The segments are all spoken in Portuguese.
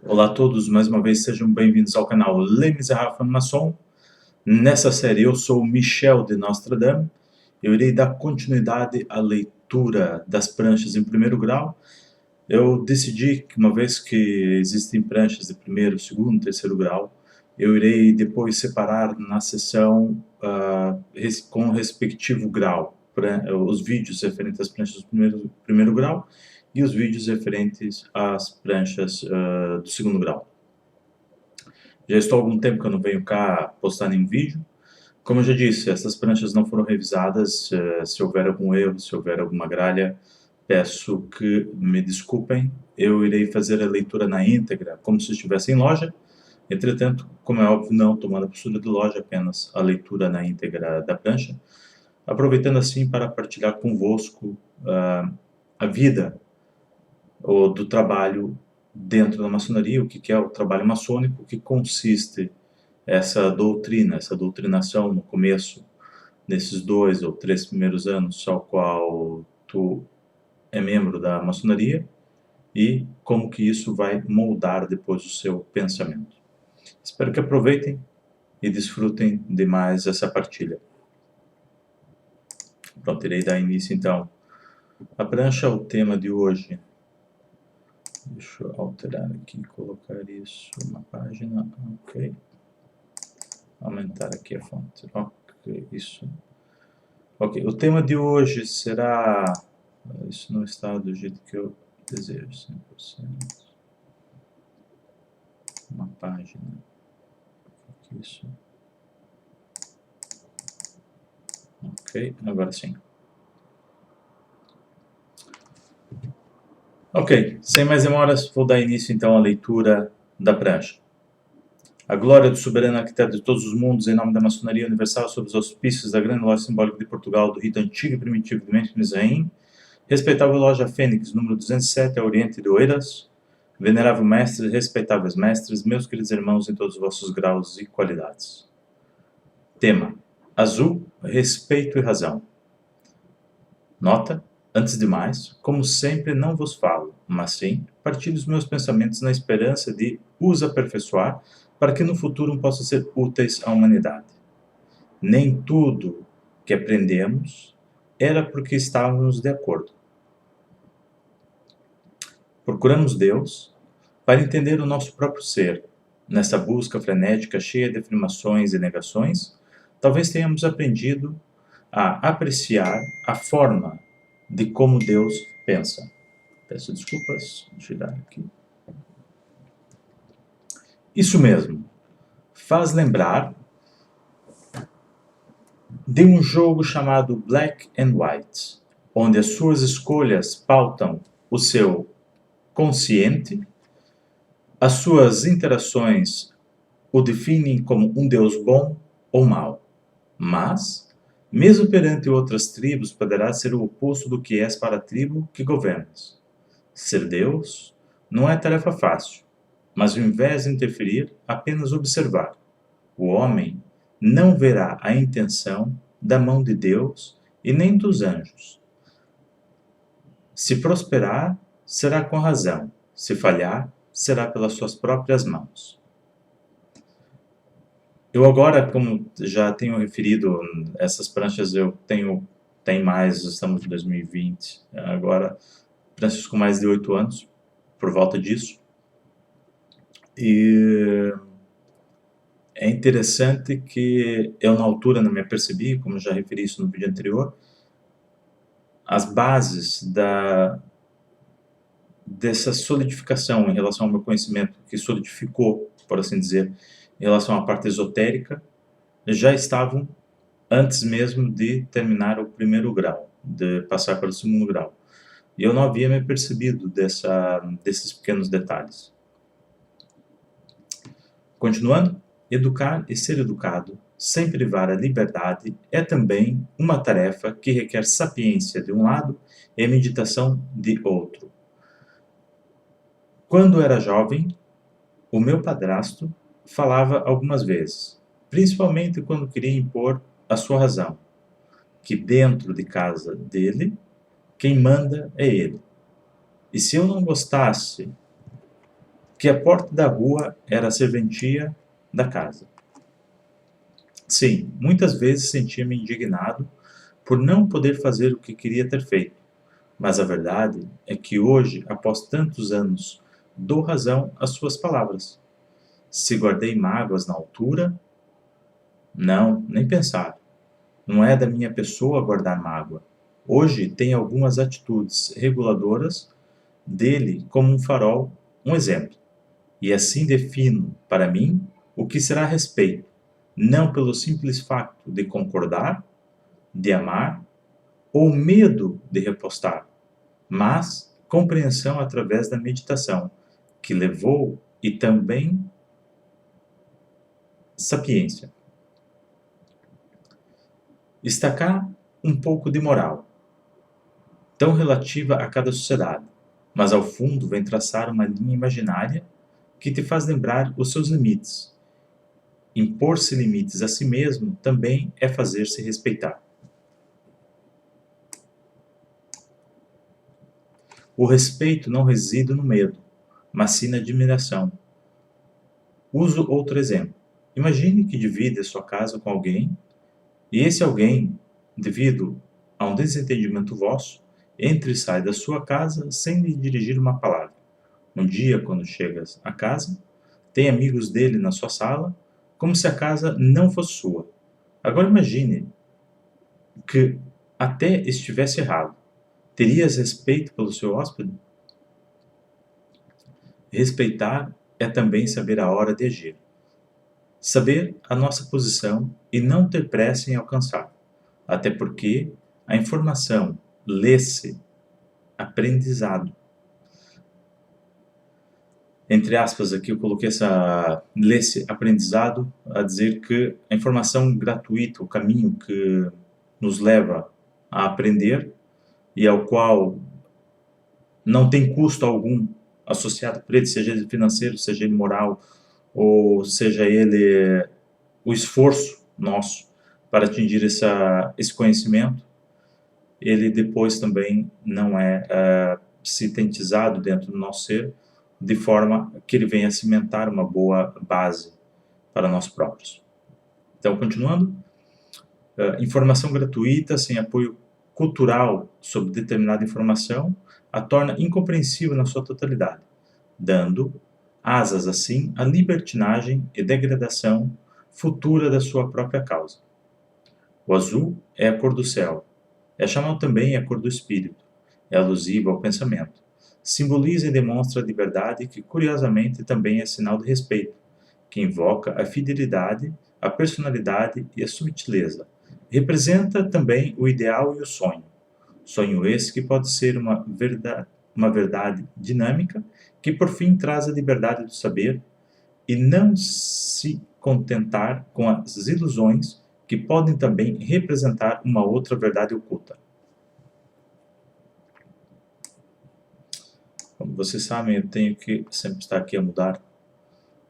Olá a todos, mais uma vez sejam bem-vindos ao canal Les Misérables Maçon. Nessa série eu sou Michel de Nostradame. Eu irei dar continuidade à leitura das pranchas em primeiro grau. Eu decidi que uma vez que existem pranchas de primeiro, segundo, terceiro grau, eu irei depois separar na sessão com o respectivo grau, os vídeos referentes às pranchas do primeiro grau e os vídeos referentes às pranchas do segundo grau. Já estou há algum tempo que eu não venho cá postar nenhum vídeo. Como eu já disse, essas pranchas não foram revisadas. Se houver algum erro, se houver alguma gralha, peço que me desculpem. Eu irei fazer a leitura na íntegra, como se estivesse em loja. Entretanto, como é óbvio, não tomando a postura de loja, apenas a leitura na íntegra da prancha. Aproveitando assim para partilhar convosco a vida do trabalho dentro da maçonaria, o que é o trabalho maçônico, o que consiste essa doutrina, essa doutrinação no começo, nesses 2 ou 3 primeiros anos, ao qual tu é membro da maçonaria, e como que isso vai moldar depois o seu pensamento. Espero que aproveitem e desfrutem de mais essa partilha. Pronto, irei dar início então à prancha, o tema de hoje. Deixa eu alterar aqui, colocar isso na página, ok. Aumentar aqui a fonte, ok, isso. Ok, o tema de hoje será... Isso não está do jeito que eu desejo, 100%. Uma página. Isso. Ok, agora sim. Ok, sem mais demoras, vou dar início então à leitura da prancha. A glória do soberano arquiteto de todos os mundos, em nome da maçonaria universal, sob os auspícios da grande loja simbólica de Portugal, do rito antigo e primitivo de Mendes Mizraim, respeitável loja Fênix, número 207, a oriente de Oeiras, venerável mestre, respeitáveis mestres, meus queridos irmãos em todos os vossos graus e qualidades. Tema: azul, respeito e razão. Nota: antes de mais, como sempre não vos falo, mas sim partilho os meus pensamentos na esperança de os aperfeiçoar para que no futuro possam ser úteis à humanidade. Nem tudo que aprendemos era porque estávamos de acordo. Procuramos Deus para entender o nosso próprio ser. Nessa busca frenética, cheia de afirmações e negações, talvez tenhamos aprendido a apreciar a forma de como Deus pensa. Peço desculpas, deixa eu tirar aqui. Isso mesmo. Faz lembrar de um jogo chamado Black and White, onde as suas escolhas pautam o seu consciente, as suas interações o definem como um Deus bom ou mau. Mas, mesmo perante outras tribos, poderá ser o oposto do que és para a tribo que governas. Ser Deus não é tarefa fácil, mas ao invés de interferir, apenas observar. O homem não verá a intenção da mão de Deus e nem dos anjos. Se prosperar, será com razão. Se falhar, será pelas suas próprias mãos. Eu agora, como já tenho referido, essas pranchas eu tem mais, estamos em 2020, agora pranchas com mais de 8 anos, por volta disso. E é interessante que eu na altura não me apercebi, como já referi isso no vídeo anterior, as bases dessa solidificação em relação ao meu conhecimento, que solidificou, por assim dizer, em relação à parte esotérica, já estavam antes mesmo de terminar o primeiro grau, de passar para o segundo grau. E eu não havia me percebido desses pequenos detalhes. Continuando, educar e ser educado, sem privar a liberdade, é também uma tarefa que requer sapiência de um lado e meditação de outro. Quando era jovem, o meu padrasto falava algumas vezes, principalmente quando queria impor a sua razão, que dentro de casa dele, quem manda é ele. E se eu não gostasse que a porta da rua era a serventia da casa. Sim, muitas vezes sentia-me indignado por não poder fazer o que queria ter feito, mas a verdade é que hoje, após tantos anos, dou razão às suas palavras. Se guardei mágoas na altura, não, nem pensar. Não é da minha pessoa guardar mágoa. Hoje tem algumas atitudes reguladoras dele como um farol, um exemplo. E assim defino, para mim, o que será respeito, não pelo simples facto de concordar, de amar ou medo de repostar, mas compreensão através da meditação, que levou e também sapiência. Está cá um pouco de moral, tão relativa a cada sociedade, mas ao fundo vem traçar uma linha imaginária que te faz lembrar os seus limites. Impor-se limites a si mesmo também é fazer-se respeitar. O respeito não reside no medo, mas sim na admiração. Uso outro exemplo. Imagine que divide sua casa com alguém, e esse alguém, devido a um desentendimento vosso, entra e sai da sua casa sem lhe dirigir uma palavra. Um dia, quando chegas à casa, tem amigos dele na sua sala, como se a casa não fosse sua. Agora imagine que até estivesse errado. Terias respeito pelo seu hóspede? Respeitar é também saber a hora de agir. Saber a nossa posição e não ter pressa em alcançar. Até porque a informação lê-se aprendizado. Entre aspas, aqui eu coloquei essa lê-se aprendizado a dizer que a informação gratuita, o caminho que nos leva a aprender e ao qual não tem custo algum associado por ele, seja ele financeiro, seja ele moral, ou seja ele o esforço nosso para atingir esse conhecimento, ele depois também não é sintetizado dentro do nosso ser, de forma que ele venha cimentar uma boa base para nós próprios. Então, continuando, informação gratuita sem apoio cultural sobre determinada informação a torna incompreensível na sua totalidade, dando asas, assim, à libertinagem e degradação futura da sua própria causa. O azul é a cor do céu, é chamado também a cor do espírito, é alusivo ao pensamento. Simboliza e demonstra a liberdade que, curiosamente, também é sinal de respeito, que invoca a fidelidade, a personalidade e a subtileza. Representa também o ideal e o sonho. Sonho esse que pode ser uma verdade dinâmica, que por fim traz a liberdade do saber e não se contentar com as ilusões que podem também representar uma outra verdade oculta. Como vocês sabem, eu tenho que sempre estar aqui a mudar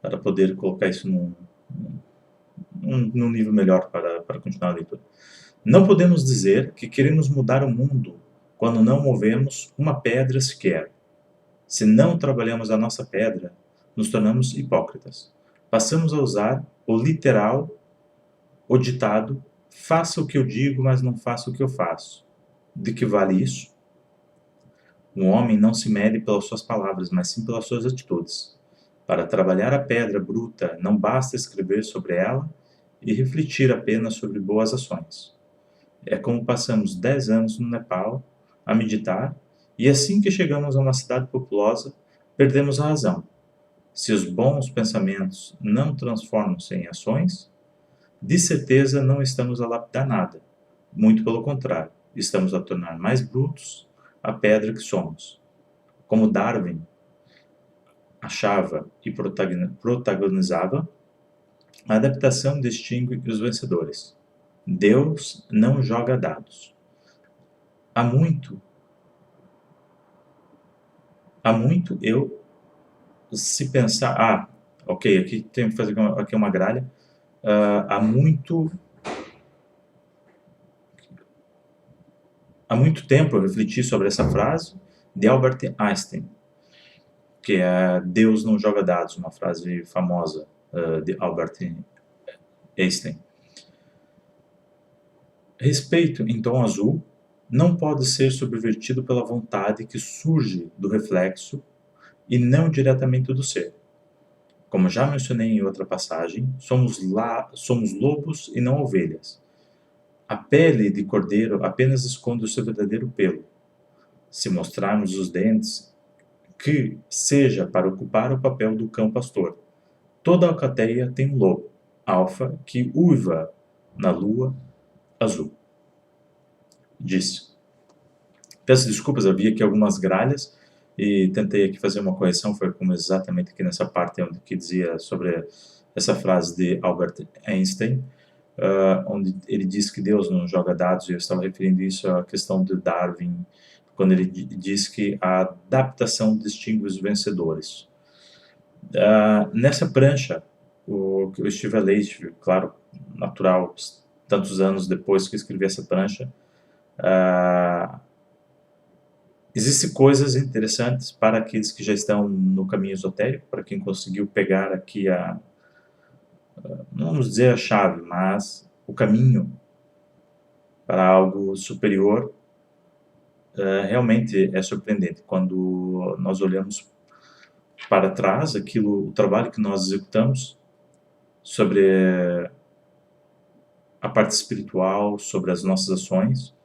para poder colocar isso num nível melhor para continuar a leitura. Não podemos dizer que queremos mudar o mundo quando não movemos uma pedra sequer. Se não trabalhamos a nossa pedra, nos tornamos hipócritas. Passamos a usar o literal, o ditado, faça o que eu digo, mas não faça o que eu faço. De que vale isso? Um homem não se mede pelas suas palavras, mas sim pelas suas atitudes. Para trabalhar a pedra bruta, não basta escrever sobre ela e refletir apenas sobre boas ações. É como passamos 10 anos no Nepal a meditar e assim que chegamos a uma cidade populosa, perdemos a razão. Se os bons pensamentos não transformam-se em ações, de certeza não estamos a lapidar nada. Muito pelo contrário, estamos a tornar mais brutos a pedra que somos. Como Darwin achava e protagonizava, a adaptação distingue os vencedores. Deus não joga dados. Há muito eu se pensar... ok, aqui tenho que fazer aqui uma gralha. Há muito tempo eu refleti sobre essa frase de Albert Einstein, que é Deus não joga dados, uma frase famosa de Albert Einstein. Respeito em tom azul não pode ser subvertido pela vontade que surge do reflexo e não diretamente do ser. Como já mencionei em outra passagem, somos lobos e não ovelhas. A pele de cordeiro apenas esconde o seu verdadeiro pelo. Se mostrarmos os dentes, que seja para ocupar o papel do cão pastor. Toda alcateia tem um lobo, alfa, que uiva na lua azul. Disse. Peço desculpas, havia aqui algumas gralhas e tentei aqui fazer uma correção, foi como exatamente aqui nessa parte onde que dizia sobre essa frase de Albert Einstein, onde ele diz que Deus não joga dados, e eu estava referindo isso à questão de Darwin, quando ele diz que a adaptação distingue os vencedores. Nessa prancha, o Steve Leite, claro, natural, tantos anos depois que eu escrevi essa prancha, existem coisas interessantes para aqueles que já estão no caminho esotérico, para quem conseguiu pegar aqui não vamos dizer a chave, mas o caminho para algo superior. Realmente é surpreendente quando nós olhamos para trás, o trabalho que nós executamos sobre a parte espiritual, sobre as nossas ações,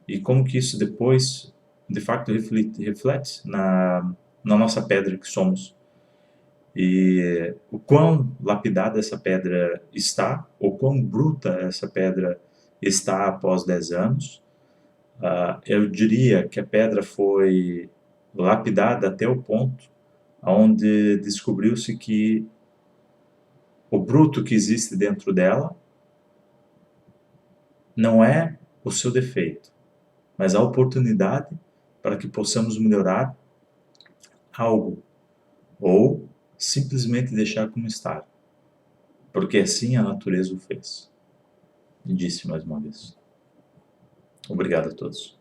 e como que isso depois, de fato, reflete na nossa pedra que somos. E o quão lapidada essa pedra está, ou quão bruta essa pedra está após 10 anos. Eu diria que a pedra foi lapidada até o ponto onde descobriu-se que o bruto que existe dentro dela não é o seu defeito, mas a oportunidade para que possamos melhorar algo, ou simplesmente deixar como está, porque assim a natureza o fez. E disse mais uma vez. Obrigado a todos.